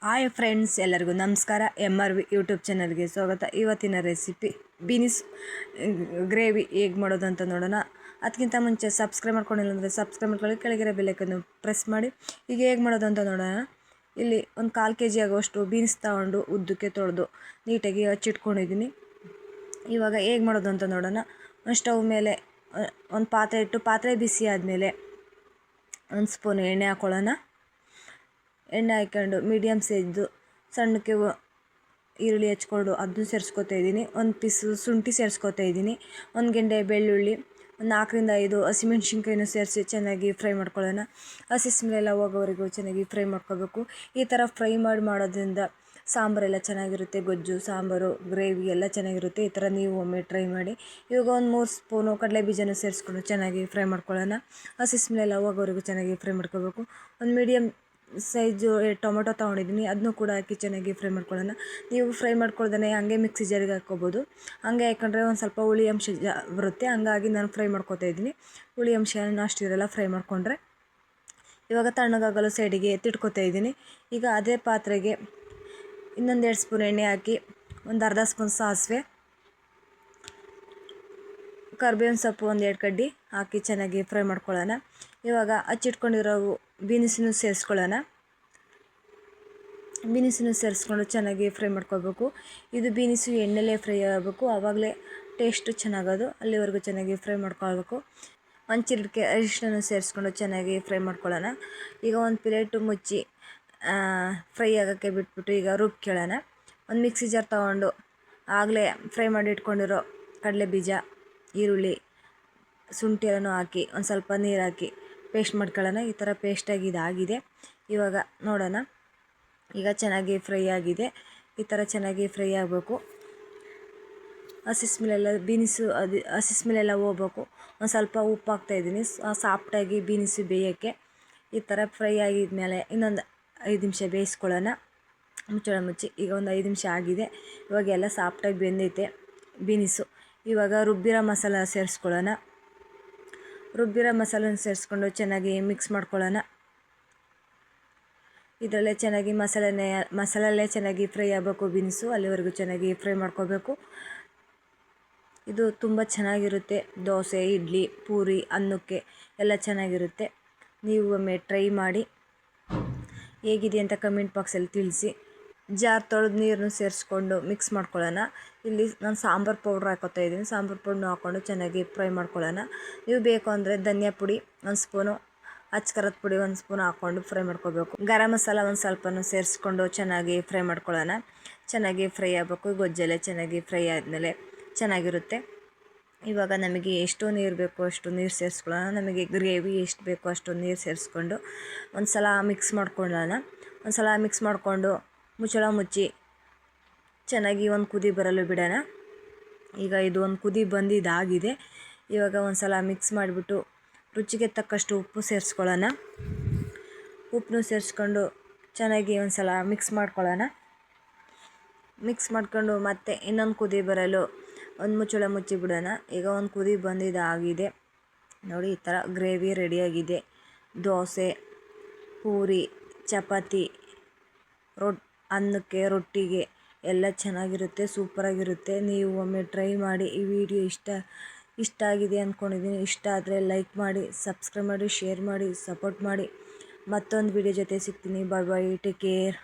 Hi friends, ಎಲ್ಲರಿಗೂ ನಮಸ್ಕಾರ. MRV YouTube ಚಾನಲ್ಗೆ ಸ್ವಾಗತ. ಇವತ್ತಿನ ರೆಸಿಪಿ ಬೀನಿಸ್ ಗ್ರೇವಿ ಹೇಗೆ ಮಾಡೋದು ಅಂತ ನೋಡೋಣ. ಅದಕ್ಕಿಂತ ಮುಂಚೆ ಸಬ್ಸ್ಕ್ರೈಬ್ ಮಾಡ್ಕೊಂಡಿಲ್ಲ ಅಂದರೆ ಸಬ್ಸ್ಕ್ರೈಬ್ ಮಾಡ್ಕೊಳ್ಳಿ, ಕೆಳಗಿರೋ ಬೆಲ್ಲೈಕನ್ನು ಪ್ರೆಸ್ ಮಾಡಿ. ಈಗ ಹೇಗೆ ಮಾಡೋದು ಅಂತ ನೋಡೋಣ. ಇಲ್ಲಿ ಒಂದು 1/4 kg ಆಗುವಷ್ಟು ಬೀನ್ಸ್ ತಗೊಂಡು ಉದ್ದಕ್ಕೆ ತೊಳೆದು ನೀಟಾಗಿ ಹಚ್ಚಿಟ್ಕೊಂಡಿದ್ದೀನಿ. ಇವಾಗ ಹೇಗೆ ಮಾಡೋದು ಅಂತ ನೋಡೋಣ. ಒಂದು ಸ್ಟವ್ ಮೇಲೆ ಒಂದು ಪಾತ್ರೆ ಇಟ್ಟು, ಪಾತ್ರೆ ಬಿಸಿ ಆದಮೇಲೆ 1 ಸ್ಪೂನ್ ಎಣ್ಣೆ ಹಾಕ್ಕೊಳ್ಳೋಣ. ಎಣ್ಣೆ ಹಾಕ್ಕೊಂಡು ಮೀಡಿಯಮ್ ಸೈಜ್ದು ಸಣ್ಣಕ್ಕೆ ಈರುಳ್ಳಿ ಹೆಚ್ಕೊಂಡು ಅದನ್ನು ಸೇರಿಸ್ಕೊತಾ ಇದ್ದೀನಿ. 1 ಪೀಸು ಶುಂಠಿ ಸೇರಿಸ್ಕೊತಾ ಇದ್ದೀನಿ. 1 ಗೆಡ್ಡೆ ಬೆಳ್ಳುಳ್ಳಿ, 4 ರಿಂದ 5 ಹಸಿಮೆಣ್ಸಿನ್ಕಾಯಿನೂ ಸೇರಿಸಿ ಚೆನ್ನಾಗಿ ಫ್ರೈ ಮಾಡ್ಕೊಳ್ಳೋಣ. ಹಸಿ ಸ್ಮೆಲ್ ಹೋಗೋವರೆಗೂ ಚೆನ್ನಾಗಿ ಫ್ರೈ ಮಾಡ್ಕೋಬೇಕು. ಈ ಥರ ಫ್ರೈ ಮಾಡೋದ್ರಿಂದ ಸಾಂಬಾರೆಲ್ಲ ಚೆನ್ನಾಗಿರುತ್ತೆ. ಗೊಜ್ಜು, ಸಾಂಬಾರು, ಗ್ರೇವಿ ಎಲ್ಲ ಚೆನ್ನಾಗಿರುತ್ತೆ. ಈ ಥರ ನೀವು ಒಮ್ಮೆ ಟ್ರೈ ಮಾಡಿ. ಇವಾಗ 1 3 ಸ್ಪೂನು ಕಡಲೆ ಬೀಜನೂ ಸೇರಿಸ್ಕೊಂಡು ಚೆನ್ನಾಗಿ ಫ್ರೈ ಮಾಡ್ಕೊಳ್ಳೋಣ. ಹಸಿ ಸ್ಮೆಲ್ ಹೋಗೋವರೆಗೂ ಚೆನ್ನಾಗಿ ಫ್ರೈ ಮಾಡ್ಕೋಬೇಕು. ಒಂದು ಮೀಡಿಯಮ್ ಸೈಜು ಟೊಮೊಟೊ ತೊಗೊಂಡಿದ್ದೀನಿ, ಅದನ್ನು ಕೂಡ ಹಾಕಿ ಚೆನ್ನಾಗಿ ಫ್ರೈ ಮಾಡ್ಕೊಳ್ಳೋಣ. ನೀವು ಫ್ರೈ ಮಾಡ್ಕೊಳ್ದೇ ಹಾಗೆ ಮಿಕ್ಸಿ ಜಾರಿಗೆ ಹಾಕ್ಕೋಬೋದು. ಹಾಗೆ ಹಾಕೊಂಡ್ರೆ ಒಂದು ಸ್ವಲ್ಪ ಹುಳಿ ಅಂಶ ಬರುತ್ತೆ. ಹಂಗಾಗಿ ನಾನು ಫ್ರೈ ಮಾಡ್ಕೊತಾ ಇದ್ದೀನಿ. ಹುಳಿ ಅಂಶ ಅಷ್ಟಿರಲ್ಲ ಫ್ರೈ ಮಾಡಿಕೊಂಡ್ರೆ. ಇವಾಗ ತಣ್ಣಗಾಗಲು ಸೈಡಿಗೆ ಎತ್ತಿಟ್ಕೊತಾ ಇದ್ದೀನಿ. ಈಗ ಅದೇ ಪಾತ್ರೆಗೆ ಇನ್ನೊಂದು 2 ಸ್ಪೂನ್ ಎಣ್ಣೆ ಹಾಕಿ, ಒಂದು ಅರ್ಧ ಸ್ಪೂನ್ ಸಾಸಿವೆ, ಕರಿಬೇವಿನ ಸೊಪ್ಪು 1 2 ಕಡ್ಡಿ ಹಾಕಿ ಚೆನ್ನಾಗಿ ಫ್ರೈ ಮಾಡ್ಕೊಳ್ಳೋಣ. ಇವಾಗ ಹಚ್ಚಿಟ್ಕೊಂಡಿರೋ ಬೀನಿಸನ್ನು ಸೇರಿಸ್ಕೊಳ್ಳೋಣ. ಬೀನಿಸನ್ನು ಸೇರಿಸ್ಕೊಂಡು ಚೆನ್ನಾಗಿ ಫ್ರೈ ಮಾಡ್ಕೋಬೇಕು. ಇದು ಬೀನಿಸು ಎಣ್ಣೆಲೇ ಫ್ರೈ ಆಗಬೇಕು, ಆವಾಗಲೇ ಟೇಸ್ಟು ಚೆನ್ನಾಗೋದು. ಅಲ್ಲಿವರೆಗೂ ಚೆನ್ನಾಗಿ ಫ್ರೈ ಮಾಡ್ಕೊಳ್ಬೇಕು. 1 ಚಿಟಿಕೆ ಅರಿಶಿನ ಸೇರಿಸ್ಕೊಂಡು ಚೆನ್ನಾಗಿ ಫ್ರೈ ಮಾಡ್ಕೊಳ್ಳೋಣ. ಈಗ ಒಂದು ಪ್ಲೇಟು ಮುಚ್ಚಿ ಫ್ರೈ ಆಗೋಕ್ಕೆ ಬಿಟ್ಬಿಟ್ಟು ಈಗ ರುಬ್ಕೊಳ್ಳೋಣ. ಒಂದು ಮಿಕ್ಸಿ ಜಾರ್ ತೊಗೊಂಡು ಆಗಲೇ ಫ್ರೈ ಮಾಡಿ ಇಟ್ಕೊಂಡಿರೋ ಕಡಲೆ ಬೀಜ, ಈರುಳ್ಳಿ, ಶುಂಠಿ ಎಲ್ಲನೂ ಹಾಕಿ ಒಂದು ಸ್ವಲ್ಪ ನೀರು ಹಾಕಿ ಪೇಸ್ಟ್ ಮಾಡ್ಕೊಳ್ಳೋಣ. ಈ ಥರ ಪೇಸ್ಟಾಗಿ ಇದಾಗಿದೆ. ಇವಾಗ ನೋಡೋಣ. ಈಗ ಚೆನ್ನಾಗಿ ಫ್ರೈ ಆಗಿದೆ. ಈ ಥರ ಚೆನ್ನಾಗಿ ಫ್ರೈ ಆಗಬೇಕು. ಹಸಿ ಸ್ಮೆಲ್ಲೆಲ್ಲ ಹಸಿ ಸ್ಮೆಲ್ಲೆಲ್ಲ ಹೋಗ್ಬೇಕು. ಒಂದು ಸ್ವಲ್ಪ ಉಪ್ಪು ಹಾಕ್ತಾಯಿದ್ದೀನಿ ಸಾಫ್ಟಾಗಿ ಬೀನಿಸು ಬೇಯೋಕ್ಕೆ. ಈ ಥರ ಫ್ರೈ ಆಗಿದ್ಮೇಲೆ ಇನ್ನೊಂದು 5 ನಿಮಿಷ ಬೇಯಿಸ್ಕೊಳ್ಳೋಣ. ಮುಚ್ಚಳ ಮುಚ್ಚಿ. ಈಗ ಒಂದು 5 ನಿಮಿಷ ಆಗಿದೆ. ಇವಾಗ ಎಲ್ಲ ಸಾಫ್ಟಾಗಿ ಬೆಂದೈತೆ ಬೀನಿಸು. ಇವಾಗ ರುಬ್ಬಿರೋ ಮಸಾಲ ಸೇರಿಸ್ಕೊಳ್ಳೋಣ. ರುಬ್ಬಿರೋ ಮಸಾಲನ ಸೇರಿಸ್ಕೊಂಡು ಚೆನ್ನಾಗಿ ಮಿಕ್ಸ್ ಮಾಡ್ಕೊಳ್ಳೋಣ. ಇದರಲ್ಲೇ ಚೆನ್ನಾಗಿ ಮಸಾಲಲ್ಲೇ ಚೆನ್ನಾಗಿ ಫ್ರೈ ಆಗಬೇಕು ಬೀನ್ಸು. ಅಲ್ಲಿವರೆಗೂ ಚೆನ್ನಾಗಿ ಫ್ರೈ ಮಾಡ್ಕೋಬೇಕು. ಇದು ತುಂಬ ಚೆನ್ನಾಗಿರುತ್ತೆ. ದೋಸೆ, ಇಡ್ಲಿ, ಪೂರಿ, ಅನ್ನಕ್ಕೆ ಎಲ್ಲ ಚೆನ್ನಾಗಿರುತ್ತೆ. ನೀವು ಒಮ್ಮೆ ಟ್ರೈ ಮಾಡಿ. ಹೇಗಿದೆ ಅಂತ ಕಮೆಂಟ್ ಬಾಕ್ಸಲ್ಲಿ ತಿಳಿಸಿ. ಜಾರ್ ತೊಳೆದು ನೀರನ್ನು ಸೇರಿಸ್ಕೊಂಡು ಮಿಕ್ಸ್ ಮಾಡ್ಕೊಳ್ಳೋಣ. ಇಲ್ಲಿ ನಾನು ಸಾಂಬಾರು ಪೌಡ್ರ್ ಹಾಕೋತಾ ಇದ್ದೀನಿ. ಸಾಂಬಾರು ಪೌಡ್ರನ್ನ ಹಾಕ್ಕೊಂಡು ಚೆನ್ನಾಗಿ ಫ್ರೈ ಮಾಡ್ಕೊಳ್ಳೋಣ. ನೀವು ಬೇಕು ಅಂದರೆ ಧನಿಯಾ ಪುಡಿ 1 ಸ್ಪೂನು, ಅಚ್ಕಾರದ ಪುಡಿ 1 ಸ್ಪೂನ್ ಹಾಕ್ಕೊಂಡು ಫ್ರೈ ಮಾಡ್ಕೋಬೇಕು. ಗರಂ ಮಸಾಲ ಒಂದು ಸ್ವಲ್ಪನೂ ಸೇರಿಸ್ಕೊಂಡು ಚೆನ್ನಾಗಿ ಫ್ರೈ ಮಾಡ್ಕೊಳ್ಳೋಣ. ಚೆನ್ನಾಗಿ ಫ್ರೈ ಆಗಬೇಕು. ಗೊಜ್ಜೆಲ್ಲ ಚೆನ್ನಾಗಿ ಫ್ರೈ ಆದಮೇಲೆ ಚೆನ್ನಾಗಿರುತ್ತೆ. ಇವಾಗ ನಮಗೆ ಎಷ್ಟು ನೀರು ಬೇಕೋ ಅಷ್ಟು ನೀರು ಸೇರಿಸ್ಕೊಳ್ಳೋಣ. ನಮಗೆ ಗ್ರೇವಿ ಎಷ್ಟು ಬೇಕೋ ಅಷ್ಟು ನೀರು ಸೇರಿಸ್ಕೊಂಡು ಒಂದು ಸಲ ಮಿಕ್ಸ್ ಮಾಡ್ಕೊಳ್ಳೋಣ. ಒಂದು ಸಲ ಮಿಕ್ಸ್ ಮಾಡಿಕೊಂಡು ಮುಚ್ಚಳ ಮುಚ್ಚಿ ಚೆನ್ನಾಗಿ ಒಂದು ಕುದಿ ಬರಲು ಬಿಡೋಣ. ಈಗ ಇದು ಒಂದು ಕುದಿ ಬಂದಿದ್ದಾಗಿದೆ. ಇವಾಗ ಒಂದು ಸಲ ಮಿಕ್ಸ್ ಮಾಡಿಬಿಟ್ಟು ರುಚಿಗೆ ತಕ್ಕಷ್ಟು ಉಪ್ಪು ಸೇರಿಸ್ಕೊಳ್ಳೋಣ. ಉಪ್ಪನ್ನು ಸೇರಿಸ್ಕೊಂಡು ಚೆನ್ನಾಗಿ ಒಂದು ಸಲ ಮಿಕ್ಸ್ ಮಾಡ್ಕೊಳ್ಳೋಣ. ಮಿಕ್ಸ್ ಮಾಡ್ಕೊಂಡು ಮತ್ತೆ ಇನ್ನೊಂದು ಕುದಿ ಬರಲು ಒಂದು ಮುಚ್ಚಳ ಮುಚ್ಚಿ ಬಿಡೋಣ. ಈಗ ಒಂದು ಕುದಿ ಬಂದಿದ್ದಾಗಿದೆ ನೋಡಿ. ಈ ಥರ ಗ್ರೇವಿ ರೆಡಿಯಾಗಿದೆ. ದೋಸೆ, ಪೂರಿ, ಚಪಾತಿ, ಅನ್ನಕ್ಕೆ, ರೊಟ್ಟಿಗೆ ಎಲ್ಲ ಚೆನ್ನಾಗಿರುತ್ತೆ. ಸೂಪರಾಗಿರುತ್ತೆ. ನೀವು ಒಮ್ಮೆ ಟ್ರೈ ಮಾಡಿ. ಈ ವಿಡಿಯೋ ಇಷ್ಟ ಆಗಿದೆ ಅಂದ್ಕೊಂಡಿದ್ದೀನಿ. ಇಷ್ಟ ಆದರೆ ಲೈಕ್ ಮಾಡಿ, ಸಬ್ಸ್ಕ್ರೈಬ್ ಮಾಡಿ, ಶೇರ್ ಮಾಡಿ, ಸಪೋರ್ಟ್ ಮಾಡಿ. ಮತ್ತೊಂದು ವಿಡಿಯೋ ಜೊತೆ ಸಿಗ್ತೀನಿ. ಬಾಯ್ ಬಾಯ್, ಟೇಕ್ ಕೇರ್.